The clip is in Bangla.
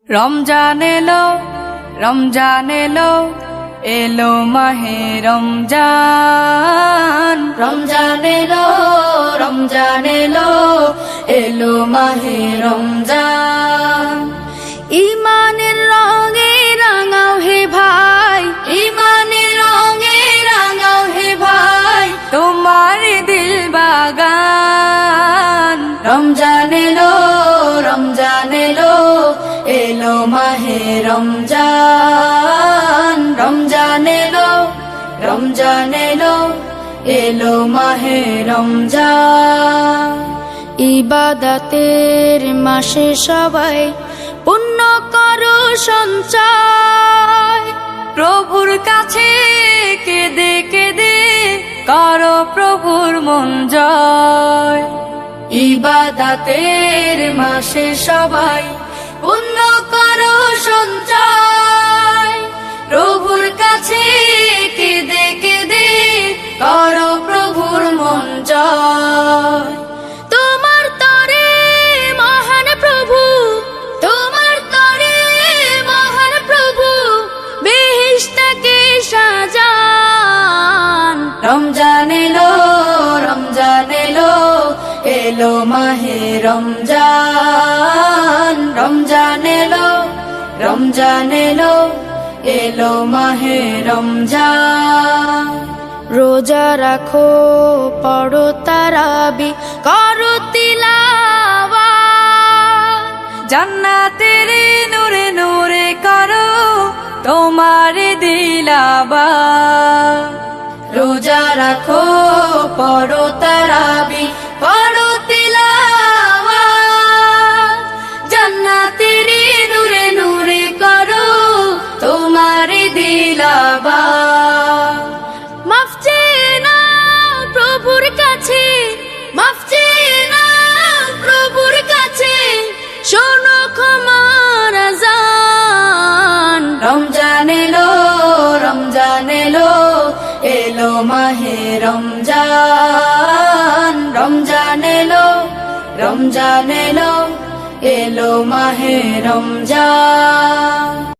রমজান এলো, রমজান এলো, এলো মাহে রমজান। রমজান এলো, রমজান এলো, এলো মাহে রমজান। ইমানের রঙে রাঙাও হে ভাই, ইমানের রঙে রাঙাও হে ভাই, তোমার দিল বাগান। রমজান এলো, রমজান এলো, এলো মাহে রমজান। রমজান এলো, রমজান এলো, এলো মাহে রমজান। ইবাদতের মাসে সবাই পুণ্য করো সঞ্চয়, প্রভুর কাছে কেঁদে কেঁদে করো প্রভুর মন জয়। ইবাদতের মাসে সবাই পুণ্য করো সঞ্চয়, প্রভুর কাছে কেঁদে কেঁদে করো প্রভুর মন জয়। তোমার তরে মহান প্রভু, তোমার তরে মহান প্রভু, বেহেশতকে সাজান। রমজান এলো, রমজান এলো, এলো মাহে রমজান। রমজান এলো, রমজান এলো, এলো মাহে রমজান। রোজা রাখো, পড়ো তারাবি, করো তিলাওয়াত, জান্নাতের নূরে নূরে করো তোমার দিলাবাত। রোজা রাখো, পড়ো তারাবি, পড়ো তিলাওয়াত, জান্নাতের নূরে নূরে করো তোমার দিলাবাত। মাফ চেয়ে নাও প্রভুর কাছে, মাফ চেয়ে নাও প্রভুর কাছে, শোনো ক্ষমার আযান। রমজান এলো, রমজান এলো, এলো মাহে রমজান। রমজান এলো, রমজান এলো, এলো মাহে রমজান।